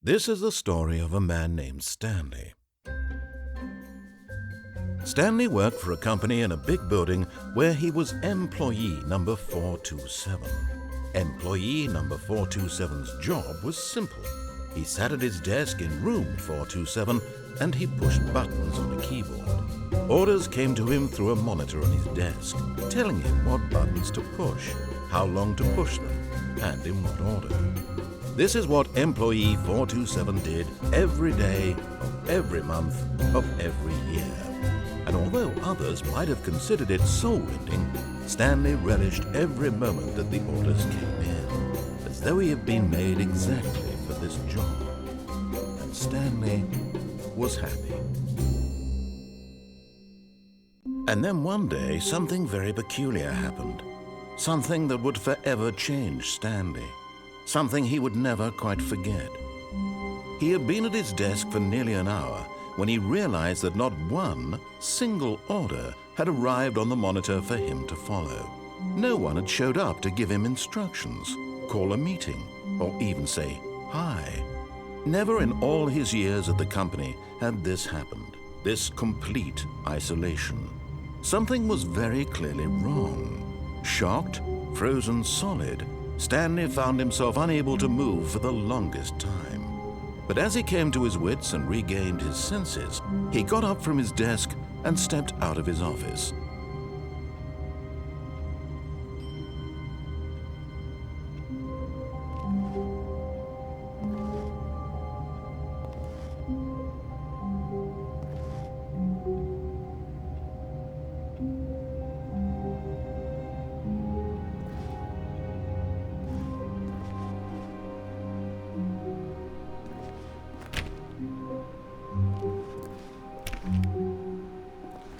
This is the story of a man named Stanley. Stanley worked for a company in a big building where he was employee number 427. Employee number 427's job was simple. He sat at his desk in room 427 and he pushed buttons on a keyboard. Orders came to him through a monitor on his desk, telling him what buttons to push, how long to push them, and in what order. This is what employee 427 did every day of every month of every year. And although others might have considered it soul-rending, Stanley relished every moment that the orders came in, as though he had been made exactly for this job. And Stanley was happy. And then one day, something very peculiar happened. Something that would forever change Stanley. Something he would never quite forget. He had been at his desk for nearly an hour when he realized that not one single order had arrived on the monitor for him to follow. No one had showed up to give him instructions, call a meeting, or even say hi. Never in all his years at the company had this happened, this complete isolation. Something was very clearly wrong. Shocked, frozen solid, Stanley found himself unable to move for the longest time. But as he came to his wits and regained his senses, he got up from his desk and stepped out of his office.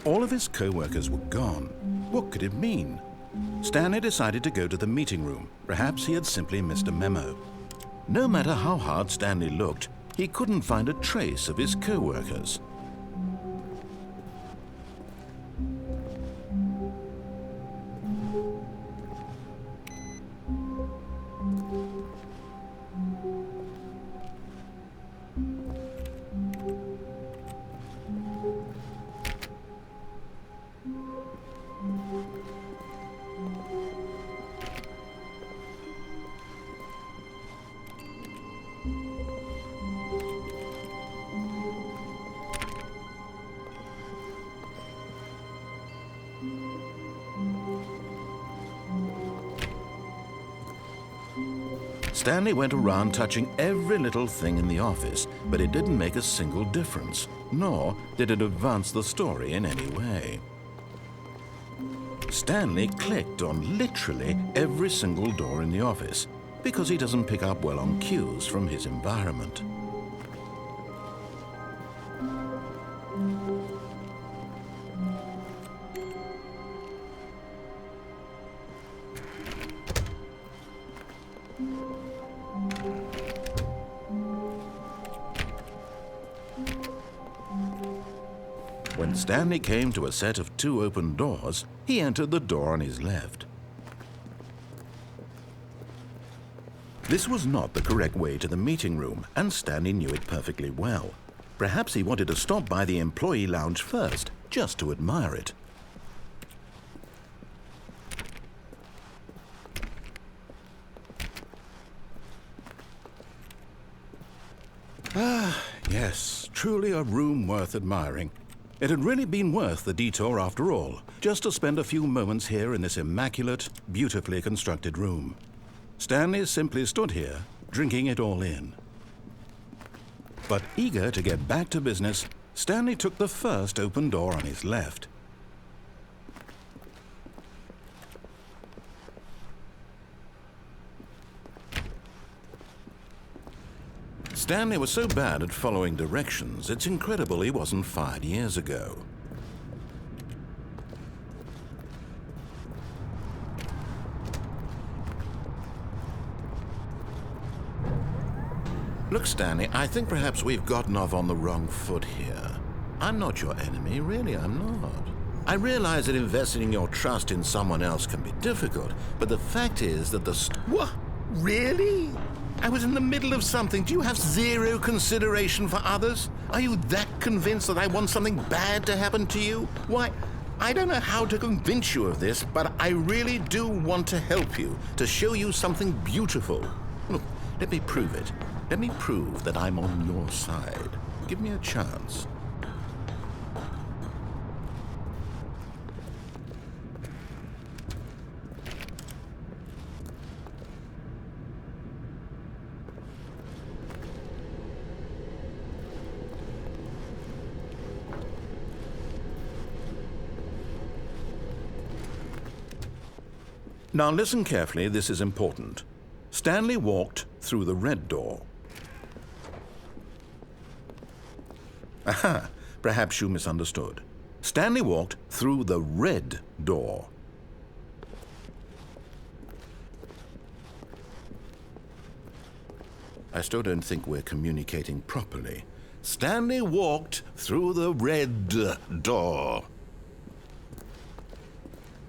All of his co-workers were gone. What could it mean? Stanley decided to go to the meeting room. Perhaps he had simply missed a memo. No matter how hard Stanley looked, he couldn't find a trace of his co-workers. Stanley went around touching every little thing in the office, but it didn't make a single difference, nor did it advance the story in any way. Stanley clicked on literally every single door in the office, because he doesn't pick up well on cues from his environment. When Stanley came to a set of 2 open doors, he entered the door on his left. This was not the correct way to the meeting room, and Stanley knew it perfectly well. Perhaps he wanted to stop by the employee lounge first, just to admire it. Yes, truly a room worth admiring. It had really been worth the detour after all, just to spend a few moments here in this immaculate, beautifully constructed room. Stanley simply stood here, drinking it all in. But eager to get back to business, Stanley took the first open door on his left. Stanley was so bad at following directions, it's incredible he wasn't fired years ago. Look, Stanley, I think perhaps we've gotten off on the wrong foot here. I'm not your enemy, really, I'm not. I realize that investing your trust in someone else can be difficult, but the fact is that What? Really? I was in the middle of something. Do you have zero consideration for others? Are you that convinced that I want something bad to happen to you? Why, I don't know how to convince you of this, but I really do want to help you, to show you something beautiful. Look, let me prove it. Let me prove that I'm on your side. Give me a chance. Now listen carefully, this is important. Stanley walked through the red door. Aha, perhaps you misunderstood. Stanley walked through the red door. I still don't think we're communicating properly. Stanley walked through the red door.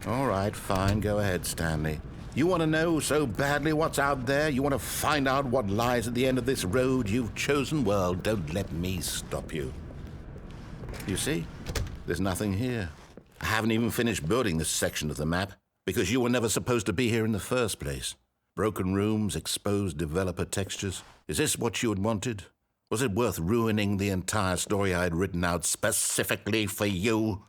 All right, fine, go ahead, Stanley. You want to know so badly what's out there? You want to find out what lies at the end of this road you've chosen? Well, don't let me stop you. You see, there's nothing here. I haven't even finished building this section of the map because you were never supposed to be here in the first place. Broken rooms, exposed developer textures. Is this what you had wanted? Was it worth ruining the entire story I had written out specifically for you?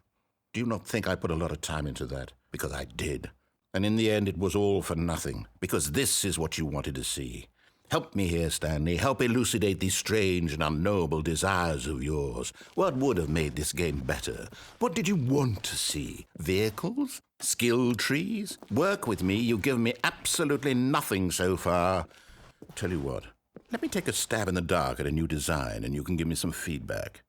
Do you not think I put a lot of time into that? Because I did. And in the end, it was all for nothing, because this is what you wanted to see. Help me here, Stanley. Help elucidate these strange and unknowable desires of yours. What would have made this game better? What did you want to see? Vehicles? Skill trees? Work with me. You've given me absolutely nothing so far. Tell you what, let me take a stab in the dark at a new design, and you can give me some feedback.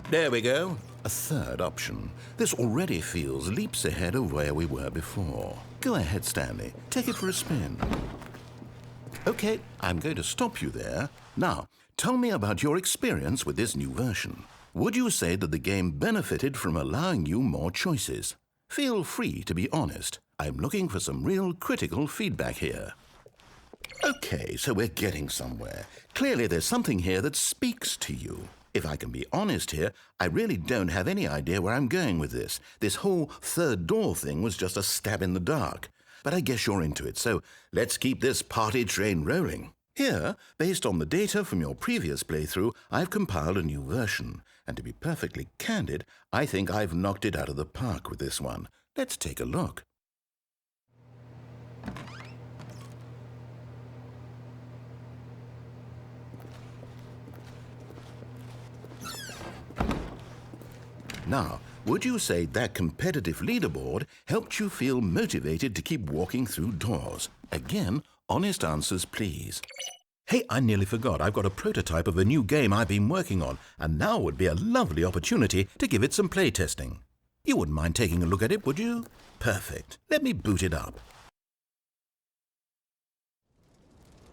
There we go. A third option. This already feels leaps ahead of where we were before. Go ahead, Stanley. Take it for a spin. Okay, I'm going to stop you there. Now, tell me about your experience with this new version. Would you say that the game benefited from allowing you more choices? Feel free to be honest. I'm looking for some real critical feedback here. Okay, so we're getting somewhere. Clearly there's something here that speaks to you. If I can be honest here, I really don't have any idea where I'm going with this. This whole third door thing was just a stab in the dark. But I guess you're into it, so let's keep this party train rolling. Here, based on the data from your previous playthrough, I've compiled a new version. And to be perfectly candid, I think I've knocked it out of the park with this one. Let's take a look. Now, would you say that competitive leaderboard helped you feel motivated to keep walking through doors? Again, honest answers, please. Hey, I nearly forgot. I've got a prototype of a new game I've been working on, and now would be a lovely opportunity to give it some playtesting. You wouldn't mind taking a look at it, would you? Perfect. Let me boot it up.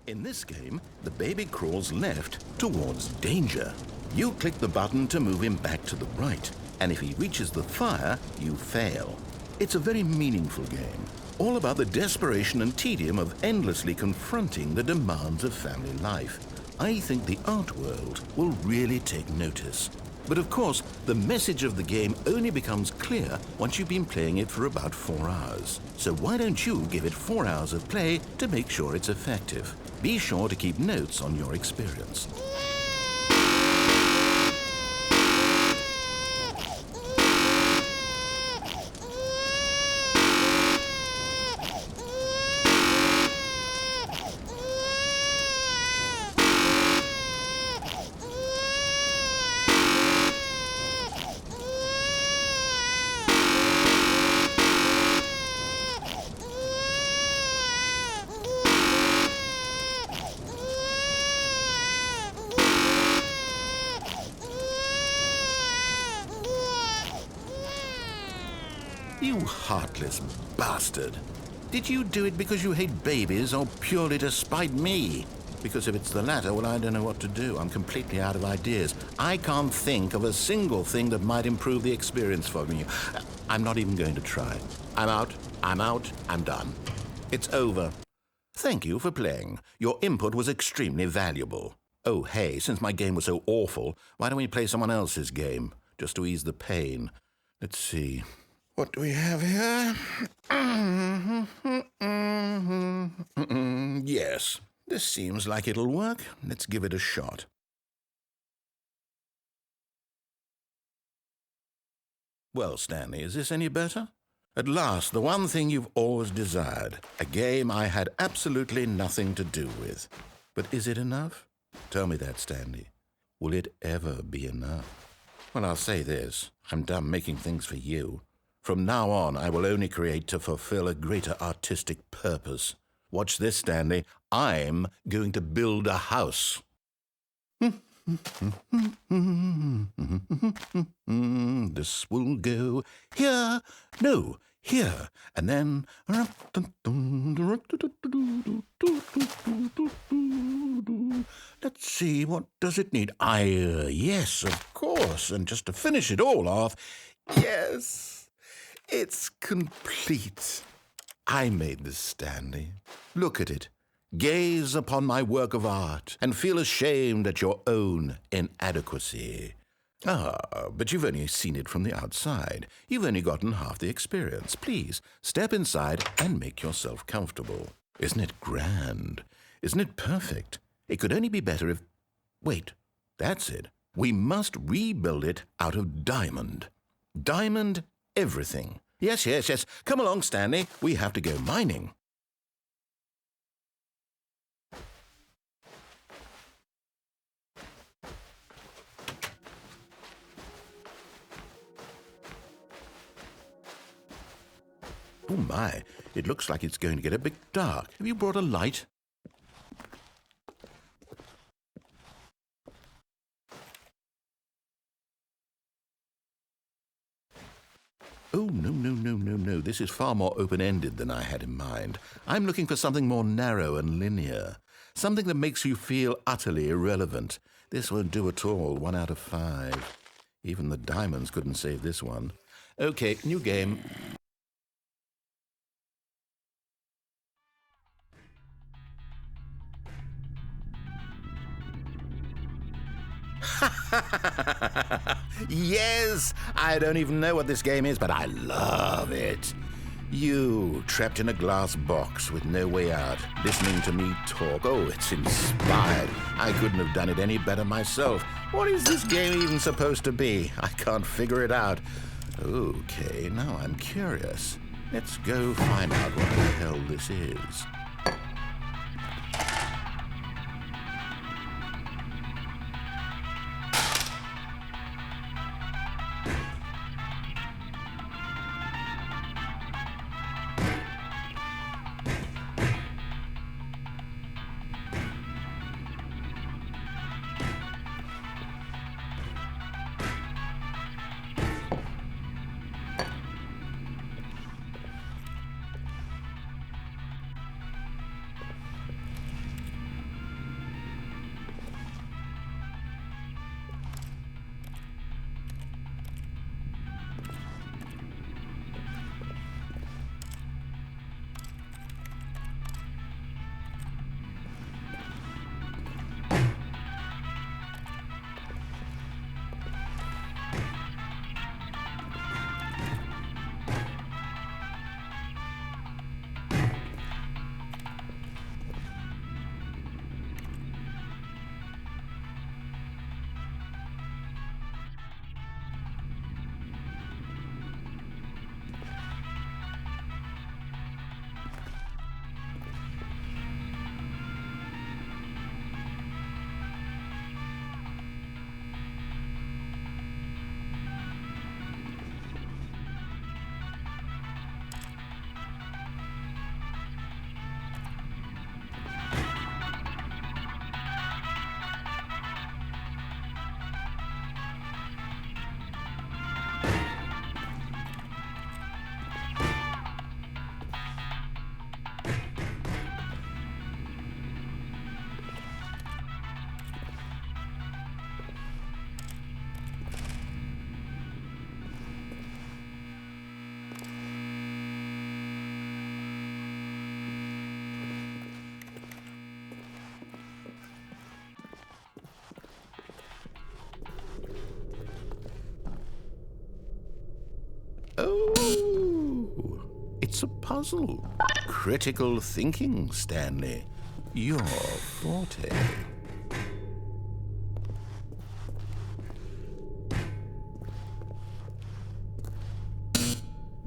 In this game, the baby crawls left towards danger. You click the button to move him back to the right. And if he reaches the fire, you fail. It's a very meaningful game, all about the desperation and tedium of endlessly confronting the demands of family life. I think the art world will really take notice. But of course, the message of the game only becomes clear once you've been playing it for about 4 hours. So why don't you give it 4 hours of play to make sure it's effective? Be sure to keep notes on your experience. You heartless bastard. Did you do it because you hate babies or purely to spite me? Because if it's the latter, well, I don't know what to do. I'm completely out of ideas. I can't think of a single thing that might improve the experience for me. I'm not even going to try. I'm out, I'm done. It's over. Thank you for playing. Your input was extremely valuable. Oh, hey, since my game was so awful, why don't we play someone else's game, just to ease the pain? Let's see. What do we have here? Yes, this seems like it'll work. Let's give it a shot. Well, Stanley, is this any better? At last, the one thing you've always desired, a game I had absolutely nothing to do with. But is it enough? Tell me that, Stanley. Will it ever be enough? Well, I'll say this. I'm done making things for you. From now on, I will only create to fulfill a greater artistic purpose. Watch this, Stanley. I'm going to build a house. This will go here, no, here, and then... Let's see, what does it need? Yes, of course, and just to finish it all off, yes, it's complete. I made this, Stanley. Look at it. Gaze upon my work of art and feel ashamed at your own inadequacy. Ah, but you've only seen it from the outside. You've only gotten half the experience. Please, step inside and make yourself comfortable. Isn't it grand? Isn't it perfect? It could only be better if... Wait, that's it. We must rebuild it out of diamond. Diamond everything. Yes. Come along, Stanley. We have to go mining. Oh my, it looks like it's going to get a bit dark. Have you brought a light? Oh, no. This is far more open-ended than I had in mind. I'm looking for something more narrow and linear. Something that makes you feel utterly irrelevant. This won't do at all. 1 out of 5. Even the diamonds couldn't save this one. Okay, new game. Yes! I don't even know what this game is, but I love it. You, trapped in a glass box with no way out, listening to me talk. Oh, it's inspired. I couldn't have done it any better myself. What is this game even supposed to be? I can't figure it out. Okay, now I'm curious. Let's go find out what the hell this is. Oh, it's a puzzle. Critical thinking, Stanley. Your forte.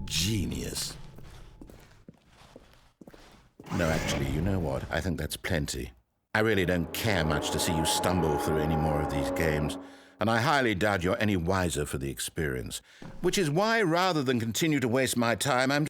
Genius. No, actually, you know what? I think that's plenty. I really don't care much to see you stumble through any more of these games, and I highly doubt you're any wiser for the experience. Which is why, rather than continue to waste my time,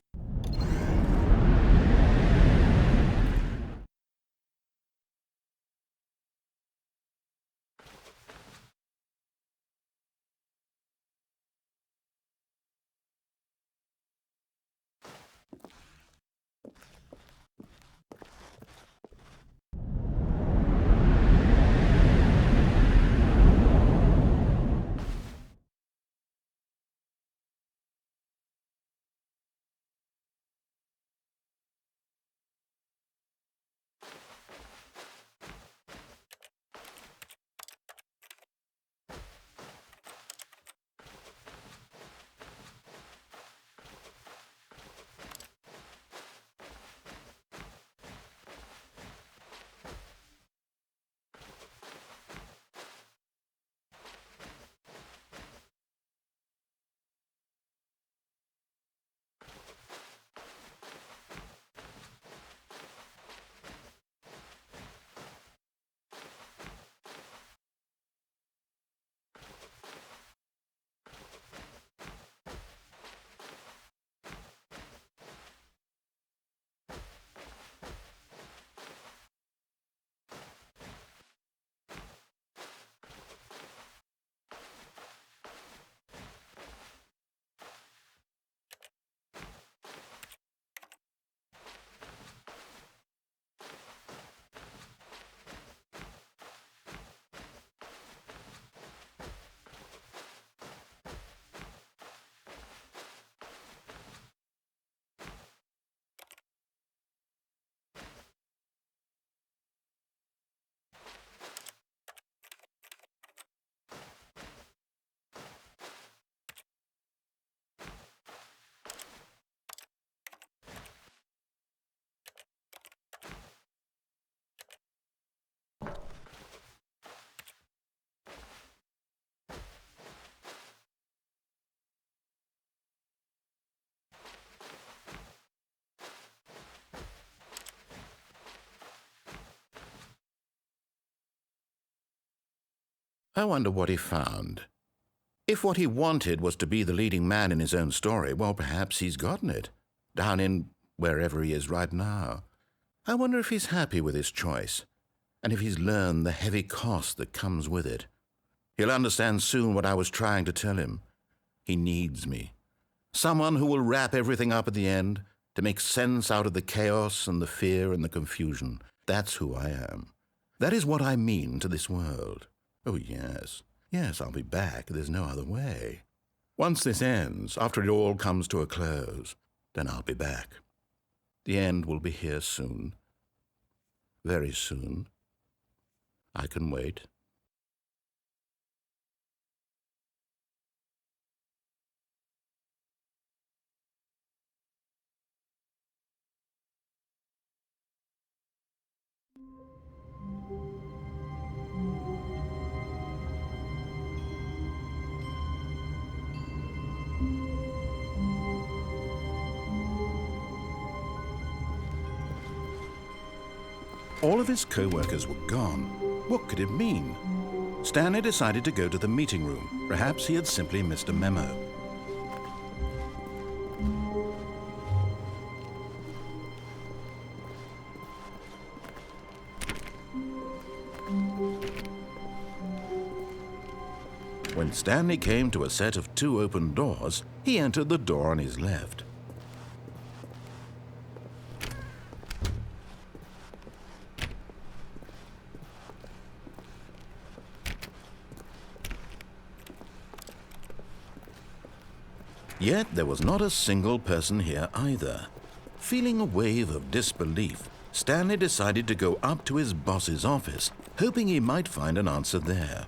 I wonder what he found. If what he wanted was to be the leading man in his own story, well, perhaps he's gotten it, down in wherever he is right now. I wonder if he's happy with his choice, and if he's learned the heavy cost that comes with it. He'll understand soon what I was trying to tell him. He needs me. Someone who will wrap everything up at the end, to make sense out of the chaos and the fear and the confusion. That's who I am. That is what I mean to this world. Oh, yes. Yes, I'll be back. There's no other way. Once this ends, after it all comes to a close, then I'll be back. The end will be here soon. Very soon. I can wait. All of his co-workers were gone. What could it mean? Stanley decided to go to the meeting room. Perhaps he had simply missed a memo. When Stanley came to a set of 2 open doors, he entered the door on his left. Yet there was not a single person here either. Feeling a wave of disbelief, Stanley decided to go up to his boss's office, hoping he might find an answer there.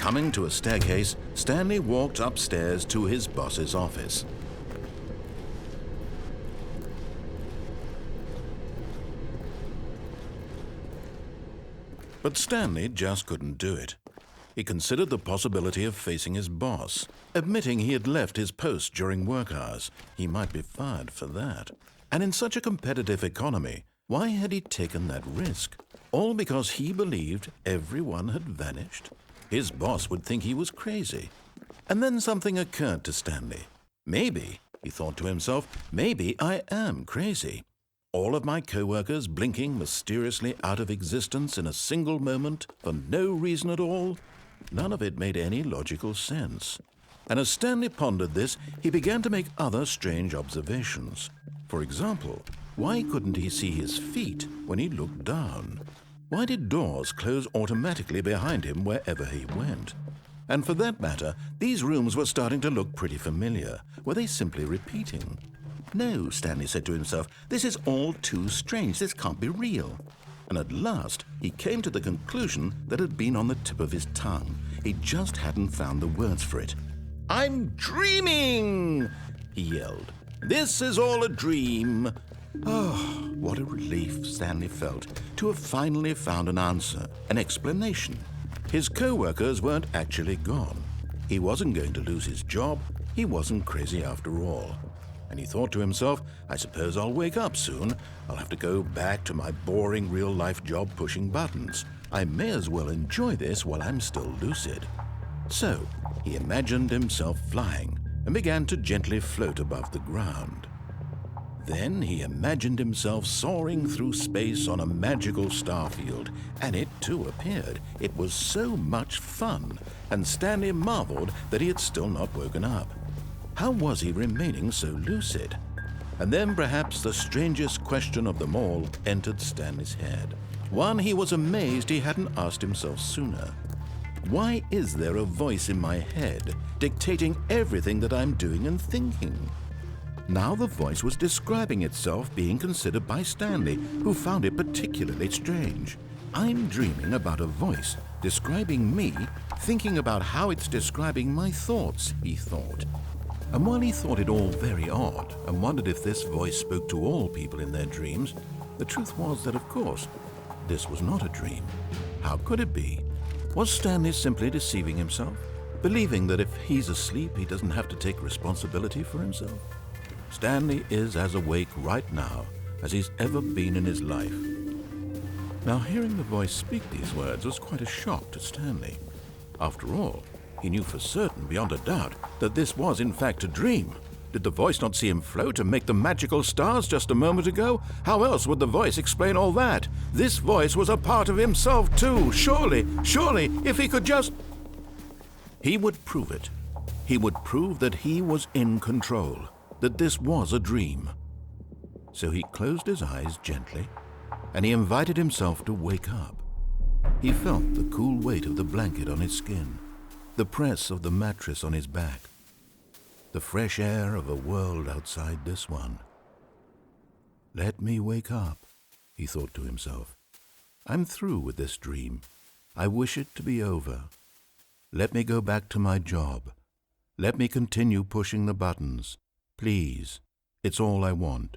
Coming to a staircase, Stanley walked upstairs to his boss's office. But Stanley just couldn't do it. He considered the possibility of facing his boss, admitting he had left his post during work hours. He might be fired for that. And in such a competitive economy, why had he taken that risk? All because he believed everyone had vanished? His boss would think he was crazy. And then something occurred to Stanley. Maybe, he thought to himself, maybe I am crazy. All of my co-workers blinking mysteriously out of existence in a single moment for no reason at all? None of it made any logical sense. And as Stanley pondered this, he began to make other strange observations. For example, why couldn't he see his feet when he looked down? Why did doors close automatically behind him wherever he went? And for that matter, these rooms were starting to look pretty familiar. Were they simply repeating? No, Stanley said to himself, this is all too strange. This can't be real. And at last, he came to the conclusion that had been on the tip of his tongue. He just hadn't found the words for it. "I'm dreaming!" he yelled. "This is all a dream." Oh, what a relief Stanley felt to have finally found an answer, an explanation. His co-workers weren't actually gone. He wasn't going to lose his job. He wasn't crazy after all. And he thought to himself, I suppose I'll wake up soon. I'll have to go back to my boring real-life job pushing buttons. I may as well enjoy this while I'm still lucid. So he imagined himself flying and began to gently float above the ground. Then he imagined himself soaring through space on a magical starfield, and it too appeared. It was so much fun, and Stanley marveled that he had still not woken up. How was he remaining so lucid? And then perhaps the strangest question of them all entered Stanley's head. One he was amazed he hadn't asked himself sooner. Why is there a voice in my head dictating everything that I'm doing and thinking? Now the voice was describing itself being considered by Stanley, who found it particularly strange. I'm dreaming about a voice describing me, thinking about how it's describing my thoughts, he thought. And while he thought it all very odd and wondered if this voice spoke to all people in their dreams, the truth was that, of course, this was not a dream. How could it be? Was Stanley simply deceiving himself, believing that if he's asleep, he doesn't have to take responsibility for himself? Stanley is as awake right now as he's ever been in his life. Now, hearing the voice speak these words was quite a shock to Stanley. After all, he knew for certain, beyond a doubt, that this was in fact a dream. Did the voice not see him float and make the magical stars just a moment ago? How else would the voice explain all that? This voice was a part of himself too. Surely, if he could just... He would prove it. He would prove that he was in control, that this was a dream. So he closed his eyes gently, and he invited himself to wake up. He felt the cool weight of the blanket on his skin, the press of the mattress on his back, the fresh air of a world outside this one. Let me wake up, he thought to himself. I'm through with this dream. I wish it to be over. Let me go back to my job. Let me continue pushing the buttons. Please, it's all I want.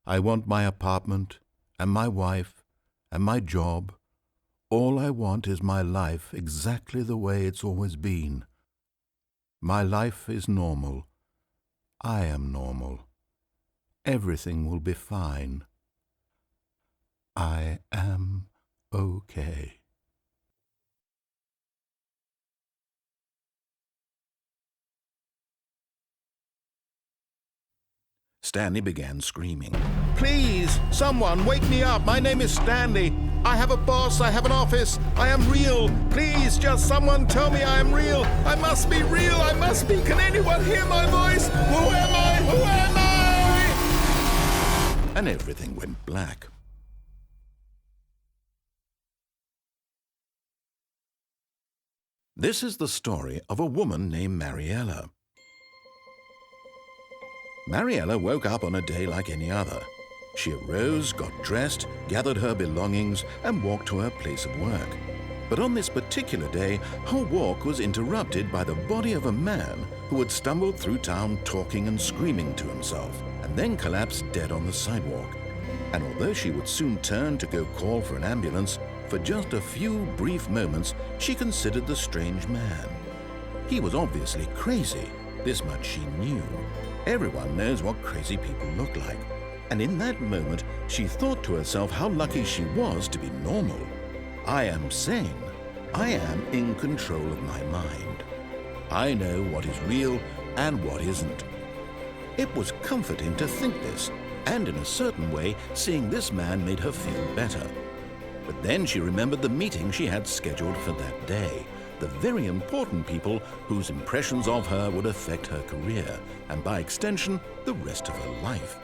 I want my apartment and my wife and my job. All I want is my life exactly the way it's always been. My life is normal. I am normal. Everything will be fine. I am okay. Stanley began screaming. Please, someone, wake me up. My name is Stanley. I have a boss. I have an office. I am real. Please, just someone tell me I am real. I must be real. I must be. Can anyone hear my voice? Who am I? Who am I? And everything went black. This is the story of a woman named Mariella. Mariella woke up on a day like any other. She arose, got dressed, gathered her belongings, and walked to her place of work. But on this particular day, her walk was interrupted by the body of a man who had stumbled through town talking and screaming to himself, and then collapsed dead on the sidewalk. And although she would soon turn to go call for an ambulance, for just a few brief moments she considered the strange man. He was obviously crazy, this much she knew. Everyone knows what crazy people look like. And in that moment, she thought to herself how lucky she was to be normal. I am sane. I am in control of my mind. I know what is real and what isn't. It was comforting to think this, and in a certain way, seeing this man made her feel better. But then she remembered the meeting she had scheduled for that day, the very important people whose impressions of her would affect her career, and by extension, the rest of her life.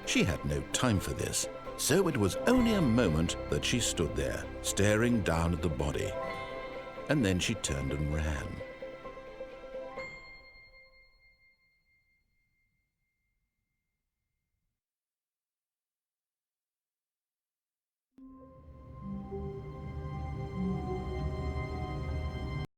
She had no time for this, so it was only a moment that she stood there, staring down at the body. And then she turned and ran.